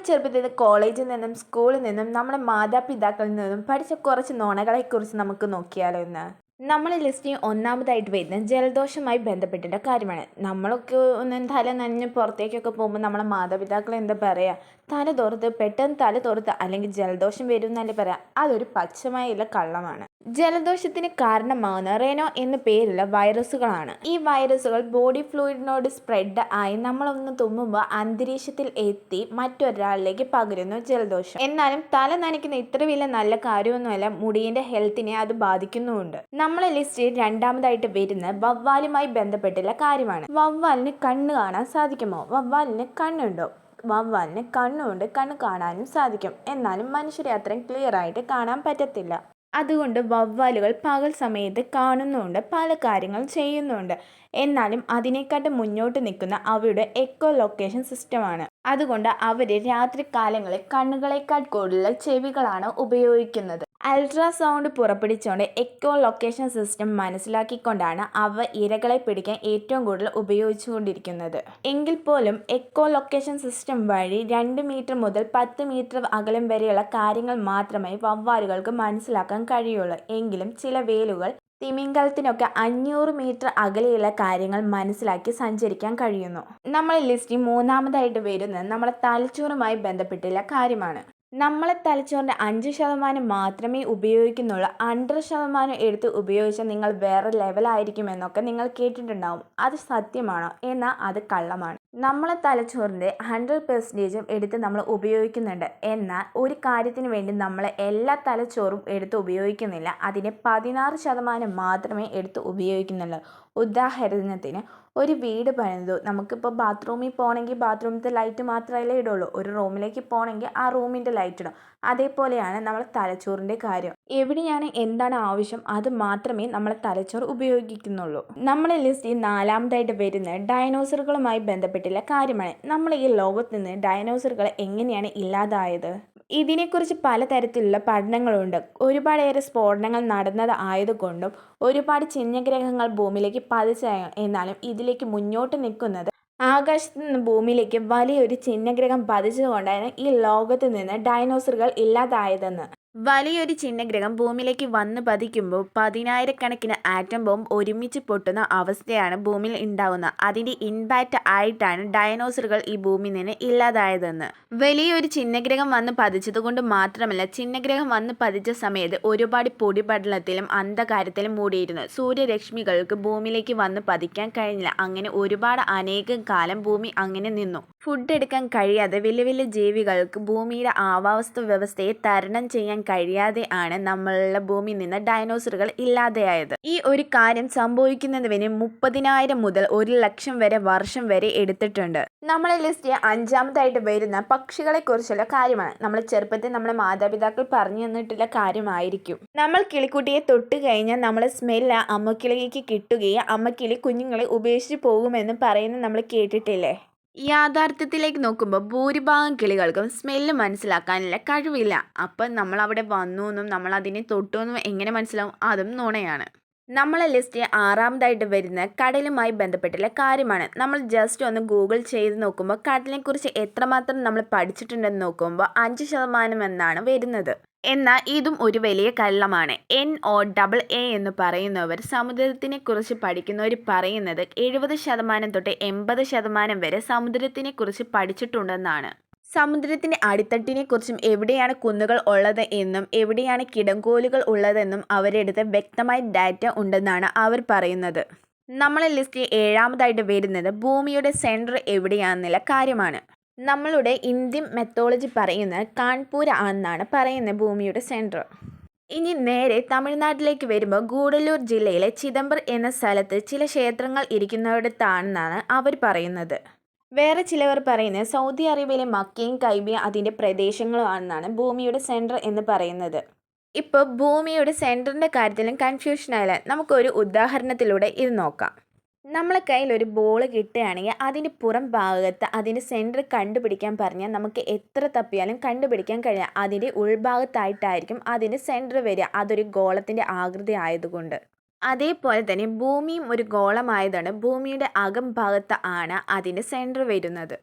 ചെറുപ്പത്തിൽ കോളേജിൽ നിന്നും സ്കൂളിൽ നിന്നും നമ്മുടെ മാതാപിതാക്കളിൽ നിന്നും പഠിച്ച കുറച്ച് നുണകളെക്കുറിച്ച് നമുക്ക് നോക്കിയാലോ ഇന്ന്. നമ്മളെ ലിസ്റ്റിൽ ഒന്നാമതായിട്ട് വരുന്നത് ജലദോഷവുമായി ബന്ധപ്പെട്ടിട്ട കാര്യമാണ്. നമ്മളൊക്കെ ഒന്ന് തല നനഞ്ഞ് പുറത്തേക്കൊക്കെ പോകുമ്പോൾ നമ്മളെ മാതാപിതാക്കൾ എന്താ പറയുക, തല തോർത്ത് പെട്ടെന്ന് തല തോർത്ത് അല്ലെങ്കിൽ ജലദോഷം വരും എന്നല്ലേ പറയാം. അതൊരു പച്ചമായുള്ള കള്ളമാണ്. ജലദോഷത്തിന് കാരണമാകുന്ന റെനോ എന്ന പേരുള്ള വൈറസുകളാണ്. ഈ വൈറസുകൾ ബോഡി ഫ്ലൂയിഡിനോട് സ്പ്രെഡ് ആയി നമ്മളൊന്ന് തുമ്മുമ്പോൾ അന്തരീക്ഷത്തിൽ എത്തി മറ്റൊരാളിലേക്ക് പകരുന്നു ജലദോഷം. എന്നാലും തല നനയ്ക്കുന്ന ഇത്ര വലിയ നല്ല കാര്യമൊന്നുമല്ല, മുടിയുടെ ഹെൽത്തിനെ അത് ബാധിക്കുന്നുമുണ്ട്. നമ്മളെ ലിസ്റ്റിൽ രണ്ടാമതായിട്ട് വരുന്ന വവ്വാലുമായി ബന്ധപ്പെട്ടുള്ള കാര്യമാണ്. വവ്വാലിന് കണ്ണ് കാണാൻ സാധിക്കുമോ? വവ്വാലിന് കണ്ണുണ്ടോ? വവ്വാലിന് കണ്ണുണ്ട്, കണ്ണ് കാണാനും സാധിക്കും. എന്നാലും മനുഷ്യരെ അത്രയും ക്ലിയർ ആയിട്ട് കാണാൻ പറ്റത്തില്ല. അതുകൊണ്ട് വവ്വാലുകൾ പകൽ സമയത്ത് കാണുന്നുണ്ട്, പല കാര്യങ്ങൾ ചെയ്യുന്നുണ്ട്. എന്നാലും അതിനെക്കാട്ടും മുന്നോട്ട് നിൽക്കുന്ന അവയുടെ എക്കോ ലൊക്കേഷൻ സിസ്റ്റമാണ്. അതുകൊണ്ട് അവർ രാത്രി കാലങ്ങളിൽ കണ്ണുകളേക്കാൾ കൂടുതൽ ചെവികളാണ് ഉപയോഗിക്കുന്നത്. അൾട്രാസൗണ്ട് പുറപ്പെടുവിച്ചുകൊണ്ട് എക്കോ ലൊക്കേഷൻ സിസ്റ്റം മനസ്സിലാക്കിക്കൊണ്ടാണ് അവ ഇരകളെ പിടിക്കാൻ ഏറ്റവും കൂടുതൽ ഉപയോഗിച്ചുകൊണ്ടിരിക്കുന്നത്. എങ്കിൽ പോലും എക്കോ ലൊക്കേഷൻ സിസ്റ്റം വഴി 2 മീറ്റർ മുതൽ 10 മീറ്റർ അകലം വരെയുള്ള കാര്യങ്ങൾ മാത്രമേ വവ്വാലുകൾക്ക് മനസ്സിലാക്കാൻ കഴിയുള്ളൂ. എങ്കിലും ചില വേലുകൾ തിമിംഗലത്തിനൊക്കെ 500 മീറ്റർ അകലെയുള്ള കാര്യങ്ങൾ മനസ്സിലാക്കി സഞ്ചരിക്കാൻ കഴിയുന്നു. നമ്മളെ ലിസ്റ്റിൽ മൂന്നാമതായിട്ട് വരുന്നത് നമ്മുടെ തലച്ചോറുമായി ബന്ധപ്പെട്ടുള്ള കാര്യമാണ്. നമ്മളെ തലച്ചോറിൻ്റെ 5% മാത്രമേ ഉപയോഗിക്കുന്നുള്ളൂ. 100% എടുത്ത് ഉപയോഗിച്ചാൽ നിങ്ങൾ വേറെ ലെവലായിരിക്കുമെന്നൊക്കെ നിങ്ങൾ കേട്ടിട്ടുണ്ടാവും. അത് സത്യമാണോ? എന്നാൽ അത് കള്ളമാണ്. നമ്മളെ തലച്ചോറിൻ്റെ 100% എടുത്ത് നമ്മൾ ഉപയോഗിക്കുന്നുണ്ട്. എന്നാൽ ഒരു കാര്യത്തിന് വേണ്ടി നമ്മൾ എല്ലാ തലച്ചോറും എടുത്ത് ഉപയോഗിക്കുന്നില്ല. അതിനെ 16% മാത്രമേ എടുത്ത് ഉപയോഗിക്കുന്നുള്ളൂ. ഉദാഹരണത്തിന് ഒരു വീട് പണിതു, നമുക്കിപ്പോൾ ബാത്റൂമിൽ പോകണമെങ്കിൽ ബാത്റൂമിലത്തെ ലൈറ്റ് മാത്രമല്ലേ ഇടുള്ളൂ. ഒരു റൂമിലേക്ക് പോകണമെങ്കിൽ ആ റൂമിൻ്റെ ലൈറ്റ് ഇടും. അതേപോലെയാണ് നമ്മളെ തലച്ചോറിൻ്റെ കാര്യം. എവിടെയാണ് എന്താണ് ആവശ്യം അത് മാത്രമേ നമ്മളെ തലച്ചോറ് ഉപയോഗിക്കുന്നുള്ളൂ. നമ്മളെ ലിസ്റ്റിൽ നാലാമതായിട്ട് വരുന്നത് ഡൈനോസറുകളുമായി ബന്ധപ്പെട്ടുള്ള കാര്യമാണ്. നമ്മൾ ഈ ലോകത്ത് നിന്ന് ഡൈനോസറുകൾ എങ്ങനെയാണ് ഇല്ലാതായത്? ഇതിനെക്കുറിച്ച് പലതരത്തിലുള്ള പഠനങ്ങളുണ്ട്. ഒരുപാടേറെ സ്ഫോടനങ്ങൾ നടന്നത് ആയതുകൊണ്ടും ഒരുപാട് ചിഹ്നഗ്രഹങ്ങൾ ഭൂമിയിലേക്ക് പതിച്ചായും, എന്നാലും ഇതിലേക്ക് മുന്നോട്ട് നിൽക്കുന്നത് ആകാശത്ത് നിന്ന് ഭൂമിയിലേക്ക് വലിയൊരു ചിഹ്നഗ്രഹം പതിച്ചതുകൊണ്ടാണ് ഈ ലോകത്ത് നിന്ന് ഡൈനോസറുകൾ ഇല്ലാതായതെന്ന്. വലിയൊരു ചിഹ്നഗ്രഹം ഭൂമിയിലേക്ക് വന്ന് പതിക്കുമ്പോൾ 10,000-കണക്കിന് ആറ്റം ബോംബ് ഒരുമിച്ച് പൊട്ടുന്ന അവസ്ഥയാണ് ഭൂമിയിൽ ഉണ്ടാവുന്നത്. അതിൻ്റെ ഇമ്പാക്റ്റ് ആയിട്ടാണ് ഡൈനോസറുകൾ ഈ ഭൂമിയിൽ നിന്ന് ഇല്ലാതായതെന്ന്. വലിയൊരു ചിഹ്നഗ്രഹം വന്ന് പതിച്ചതുകൊണ്ട് മാത്രമല്ല, ചിഹ്നഗ്രഹം വന്ന് പതിച്ച സമയത്ത് ഒരുപാട് പൊടിപടലത്തിലും അന്ധകാരത്തിലും മൂടിയിരുന്നു. സൂര്യരശ്മികൾക്ക് ഭൂമിയിലേക്ക് വന്ന് പതിക്കാൻ കഴിഞ്ഞില്ല. അങ്ങനെ അനേകം കാലം ഭൂമി അങ്ങനെ നിന്നു. ഫുഡ് എടുക്കാൻ കഴിയാതെ വലിയ വലിയ ജീവികൾക്ക് ഭൂമിയുടെ ആവാസ വ്യവസ്ഥയെ തരണം ചെയ്യാൻ കഴിയാതെ ആണ് നമ്മളുടെ ഭൂമിയിൽ നിന്ന് ഡൈനോസറുകൾ ഇല്ലാതെയായത്. ഈ ഒരു കാര്യം സംഭവിക്കുന്നതിന് 30,000 മുതൽ 1,00,000 വരെ വർഷം വരെ എടുത്തിട്ടുണ്ട്. നമ്മളെ ലിസ്റ്റിൽ അഞ്ചാമതായിട്ട് വരുന്ന പക്ഷികളെ കുറിച്ചുള്ള കാര്യമാണ്. നമ്മൾ ചെറുപ്പത്തിൽ നമ്മളെ മാതാപിതാക്കൾ പറഞ്ഞു തന്നിട്ടുള്ള കാര്യമായിരിക്കും. നമ്മൾ കിളിക്കുട്ടിയെ തൊട്ട് കഴിഞ്ഞാൽ നമ്മളെ സ്മെല്ല് അമ്മക്കിളിക്ക് കിട്ടുകയും അമ്മക്കിളി കുഞ്ഞുങ്ങളെ ഉപേക്ഷിച്ച് പോകുമെന്ന് പറയുന്നത് നമ്മൾ കേട്ടിട്ടില്ലേ? യാഥാർത്ഥ്യത്തിലേക്ക് നോക്കുമ്പോൾ ഭൂരിഭാഗം കിളികൾക്കും സ്മെല്ല് മനസ്സിലാക്കാനുള്ള കഴിവില്ല. അപ്പം നമ്മൾ അവിടെ വന്നു എന്നും നമ്മൾ അതിനെ തൊട്ടു എന്നും എങ്ങനെ മനസ്സിലാവും? അതും നുണയാണ്. നമ്മളെ ലിസ്റ്റിൽ ആറാമതായിട്ട് വരുന്ന കടലുമായി ബന്ധപ്പെട്ടുള്ള കാര്യമാണ്. നമ്മൾ ജസ്റ്റ് ഒന്ന് ഗൂഗിൾ ചെയ്ത് നോക്കുമ്പോൾ കടലിനെക്കുറിച്ച് എത്രമാത്രം നമ്മൾ പഠിച്ചിട്ടുണ്ടെന്ന് നോക്കുമ്പോൾ 5% എന്നാണ് വരുന്നത്. എന്നാൽ ഇതും ഒരു വലിയ കള്ളമാണ്. NOAA എന്ന് പറയുന്നവർ സമുദ്രത്തിനെ കുറിച്ച് പഠിക്കുന്നവർ പറയുന്നത് 70% തൊട്ട് 80% വരെ സമുദ്രത്തിനെ കുറിച്ച് പഠിച്ചിട്ടുണ്ടെന്നാണ്. സമുദ്രത്തിൻ്റെ അടിത്തട്ടിനെക്കുറിച്ചും എവിടെയാണ് കുന്നുകൾ ഉള്ളത് എന്നും എവിടെയാണ് കിടങ്കോലുകൾ ഉള്ളതെന്നും അവരെടുത്ത് വ്യക്തമായ ഡാറ്റ ഉണ്ടെന്നാണ് അവർ പറയുന്നത്. നമ്മളെ ലിസ്റ്റിൽ ഏഴാമതായിട്ട് വരുന്നത് ഭൂമിയുടെ സെൻറ്റർ എവിടെയാണെന്നുള്ള കാര്യമാണ്. നമ്മളുടെ ഇന്ത്യൻ മെത്തോളജി പറയുന്നത് കാൺപൂർ ആണെന്നാണ് പറയുന്നത് ഭൂമിയുടെ സെൻറ്റർ. ഇനി നേരെ തമിഴ്നാട്ടിലേക്ക് വരുമ്പോൾ ഗൂഡല്ലൂർ ജില്ലയിലെ ചിദംബർ എന്ന സ്ഥലത്ത് ചില ക്ഷേത്രങ്ങൾ ഇരിക്കുന്നിടത്താണെന്നാണ് അവർ പറയുന്നത്. വേറെ ചിലവർ പറയുന്നത് സൗദി അറേബ്യയിലെ മക്കയും കൈബയും അതിൻ്റെ പ്രദേശങ്ങളുമാണെന്നാണ് ഭൂമിയുടെ സെൻറ്റർ എന്ന് പറയുന്നത്. ഇപ്പോൾ ഭൂമിയുടെ സെൻറ്ററിൻ്റെ കാര്യത്തിലും കൺഫ്യൂഷനായാലും നമുക്കൊരു ഉദാഹരണത്തിലൂടെ ഇത് നോക്കാം. നമ്മളെ കയ്യിൽ ഒരു ബോൾ കിട്ടുകയാണെങ്കിൽ അതിൻ്റെ പുറം ഭാഗത്ത് അതിൻ്റെ സെൻറ്റർ കണ്ടുപിടിക്കാൻ പറഞ്ഞാൽ നമുക്ക് എത്ര തപ്പിയാലും കണ്ടുപിടിക്കാൻ കഴിയില്ല. അതിൻ്റെ ഉൾഭാഗത്തായിട്ടായിരിക്കും അതിൻ്റെ സെൻറ്റർ വരിക. അതൊരു ഗോളത്തിൻ്റെ ആകൃതി ആയതുകൊണ്ട്. അതേപോലെ തന്നെ ഭൂമിയും ഒരു ഗോളമായതാണ് ഭൂമിയുടെ അകം ഭാഗത്ത് ആണ് അതിൻ്റെ സെൻറ്റർ വരുന്നത്.